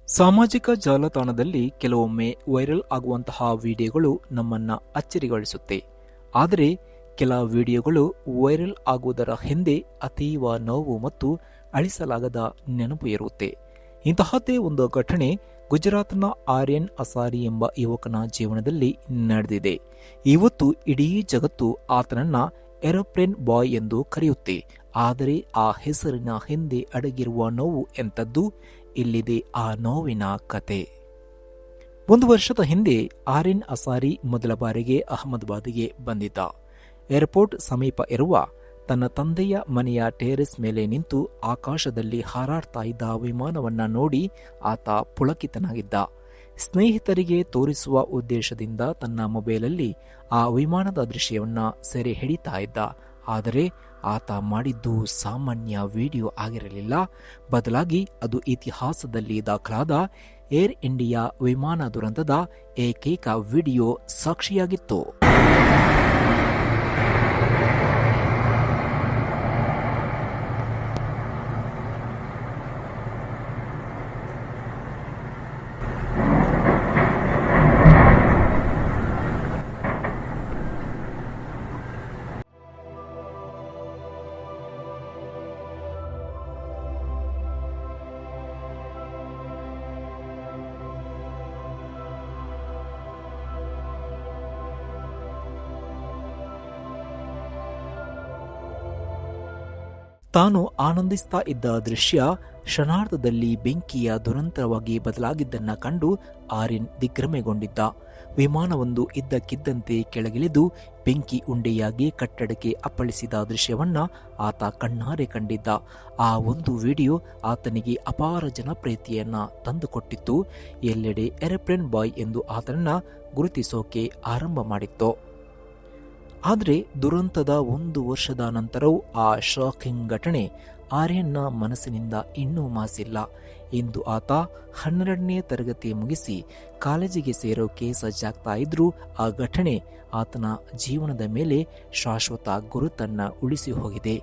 ಸಾಮಾಜಿಕ ಜಾಲತಾಣದಲ್ಲಿ ಕೆಲವೊಮ್ಮೆ ವೈರಲ್ ಆಗುವಂತಹ ವಿಡಿಯೋಗಳು ನಮ್ಮನ್ನ ಅಚ್ಚರಿಗೊಳಿಸುತ್ತೆ. ಆದರೆ ಕೆಲ ವಿಡಿಯೋಗಳು ವೈರಲ್ ಆಗುವುದರ ಹಿಂದೆ ಅತೀವ ನೋವು ಮತ್ತು ಅಳಿಸಲಾಗದ ನೆನಪು ಇರುತ್ತೆ. ಇಂತಹದ್ದೇ ಒಂದು ಘಟನೆ ಗುಜರಾತ್ನ ಆರ್ಯನ್ ಅಸಾರಿ ಎಂಬ ಯುವಕನ ಜೀವನದಲ್ಲಿ ನಡೆದಿದೆ. ಇವತ್ತು ಇಡೀ ಜಗತ್ತು ಆತನನ್ನ ಏರೋಪ್ಲೇನ್ ಬಾಯ್ ಎಂದು ಕರೆಯುತ್ತೆ. ಆದರೆ ಆ ಹೆಸರಿನ ಹಿಂದೆ ಅಡಗಿರುವ ನೋವು ಎಂಥದ್ದು? ಇಲ್ಲಿದೆ ಆ ನೋವಿನ ಕತೆ. 1 ವರ್ಷದ ಹಿಂದೆ ಆರ್ಯನ್ ಅಸಾರಿ ಮೊದಲ ಬಾರಿಗೆ ಅಹಮದಾಬಾದ್ಗೆ ಬಂದಿದ್ದ. ಏರ್ಪೋರ್ಟ್ ಸಮೀಪ ಇರುವ ತನ್ನ ತಂದೆಯ ಮನೆಯ ಟೆರೇಸ್ ಮೇಲೆ ನಿಂತು ಆಕಾಶದಲ್ಲಿ ಹಾರಾಡ್ತಾ ಇದ್ದ ವಿಮಾನವನ್ನ ನೋಡಿ ಆತ ಪುಳಕಿತನಾಗಿದ್ದ. ಸ್ನೇಹಿತರಿಗೆ ತೋರಿಸುವ ಉದ್ದೇಶದಿಂದ ತನ್ನ ಮೊಬೈಲಲ್ಲಿ ಆ ವಿಮಾನದ ದೃಶ್ಯವನ್ನ ಸೆರೆ ಹಿಡಿತಾ ಇದ್ದ. ಆದರೆ ಆತ ಮಾಡಿದ್ದು ಸಾಮಾನ್ಯ ವಿಡಿಯೋ ಆಗಿರಲಿಲ್ಲ. ಬದಲಾಗಿ ಅದು ಇತಿಹಾಸದಲ್ಲಿ ದಾಖಲಾದ ಏರ್ ಇಂಡಿಯಾ ವಿಮಾನ ದುರಂತದ ಏಕೈಕ ವಿಡಿಯೋ ಸಾಕ್ಷಿಯಾಗಿತ್ತು. ತಾನು ಆನಂದಿಸ್ತಾ ಇದ್ದ ದೃಶ್ಯ ಕ್ಷಣಾರ್ಧದಲ್ಲಿ ಬೆಂಕಿಯ ದುರಂತವಾಗಿ ಬದಲಾಗಿದ್ದನ್ನ ಕಂಡು ಆರ್ಯನ್ ದಿಗ್ಭ್ರಮೆಗೊಂಡಿದ್ದ. ವಿಮಾನವೊಂದು ಇದ್ದಕ್ಕಿದ್ದಂತೆ ಕೆಳಗಿಳಿದು ಬೆಂಕಿ ಉಂಡೆಯಾಗಿ ಕಟ್ಟಡಕ್ಕೆ ಅಪ್ಪಳಿಸಿದ ದೃಶ್ಯವನ್ನ ಆತ ಕಣ್ಣಾರೆ ಕಂಡಿದ್ದ. ಆ ಒಂದು ವಿಡಿಯೋ ಆತನಿಗೆ ಅಪಾರ ಜನಪ್ರಿಯತೆಯನ್ನ ತಂದುಕೊಟ್ಟಿತ್ತು. ಎಲ್ಲೆಡೆ ಏರೋಪ್ಲೇನ್ ಬಾಯ್ ಎಂದು ಆತನನ್ನ ಗುರುತಿಸೋಕೆ ಆರಂಭ ಮಾಡಿತ್ತು. ಆದರೆ ದುರಂತದ 1 ವರ್ಷದ ನಂತರವೂ ಆ ಶಾಕಿಂಗ್ ಘಟನೆ ಆರ್ಯನ್ನ ಮನಸ್ಸಿನಿಂದ ಇನ್ನೂ ಮಾಸಿಲ್ಲ. ಇಂದು ಆತ 12ನೇ ತರಗತಿ ಮುಗಿಸಿ ಕಾಲೇಜಿಗೆ ಸೇರೋಕೆ ಸಜ್ಜಾಗ್ತಾ ಇದ್ರೂ ಆ ಘಟನೆ ಆತನ ಜೀವನದ ಮೇಲೆ ಶಾಶ್ವತ ಗುರುತನ್ನ ಉಳಿಸಿ ಹೋಗಿದೆ.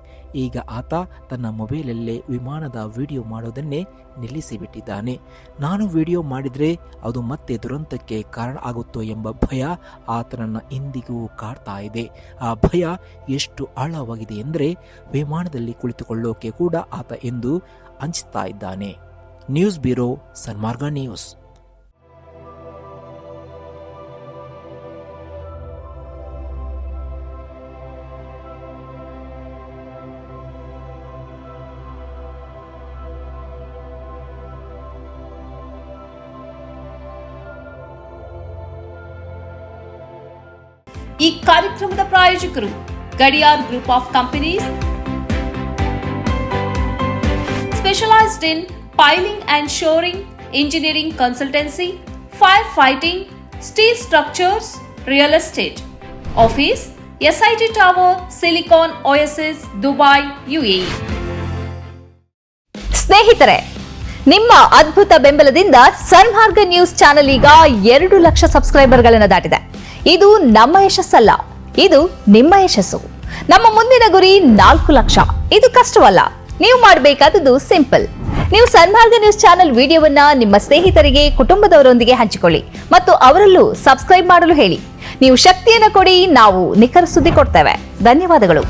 ಈಗ ಆತ ತನ್ನ ಮೊಬೈಲಲ್ಲೇ ವಿಮಾನದ ವಿಡಿಯೋ ಮಾಡೋದನ್ನೇ ನಿಲ್ಲಿಸಿಬಿಟ್ಟಿದ್ದಾನೆ. ನಾನು ವಿಡಿಯೋ ಮಾಡಿದ್ರೆ ಅದು ಮತ್ತೆ ದುರಂತಕ್ಕೆ ಕಾರಣ ಆಗುತ್ತೋ ಎಂಬ ಭಯ ಆತನನ್ನ ಇಂದಿಗೂ ಕಾಡ್ತಾ ಇದೆ. ಆ ಭಯ ಎಷ್ಟು ಆಳವಾಗಿದೆ ಎಂದರೆ ವಿಮಾನದಲ್ಲಿ ಕುಳಿತುಕೊಳ್ಳೋಕೆ ಕೂಡ ಆತ ಎಂದು ಅಂಚುತ್ತಾ ಇದ್ದಾನೆ. News bureau, Sanmarga news. ಈ ಕಾರ್ಯಕ್ರಮದ ಪ್ರಾಯೋಜಕರು Gadiyar group of companies, specialized in piling and shoring, engineering consultancy, fire fighting, steel structures, real estate. Office, SIT Tower, Silicon Oasis, Dubai, UAE. ಸ್ನೇಹಿತರೆ, ನಿಮ್ಮ ಅದ್ಭುತ ಬೆಂಬಲದಿಂದ ಸನ್ಮಾರ್ಗ ನ್ಯೂಸ್ ಚಾನೆಲ್ ಈಗ 2 ಲಕ್ಷ ಸಬ್ಸ್ಕ್ರೈಬರ್ಗಳನ್ನು ದಾಟಿದೆ. ಇದು ನಮ್ಮ ಯಶಸ್ಸಲ್ಲ, ಇದು ನಿಮ್ಮ ಯಶಸ್ಸು. ನಮ್ಮ ಮುಂದಿನ ಗುರಿ 4 ಲಕ್ಷ. ಇದು ಕಷ್ಟವಲ್ಲ. ನೀವು ಮಾಡಬೇಕಾದದ್ದು ಸಿಂಪಲ್. ನೀವು ಸನ್ಮಾರ್ಗ ನ್ಯೂಸ್ ಚಾನೆಲ್ ವಿಡಿಯೋವನ್ನ ನಿಮ್ಮ ಸ್ನೇಹಿತರಿಗೆ, ಕುಟುಂಬದವರೊಂದಿಗೆ ಹಂಚಿಕೊಳ್ಳಿ ಮತ್ತು ಅವರಲ್ಲೂ ಸಬ್ಸ್ಕ್ರೈಬ್ ಮಾಡಲು ಹೇಳಿ. ನೀವು ಶಕ್ತಿಯನ್ನು ಕೊಡಿ, ನಾವು ನಿಖರ ಸುದ್ದಿ ಕೊಡ್ತೇವೆ. ಧನ್ಯವಾದಗಳು.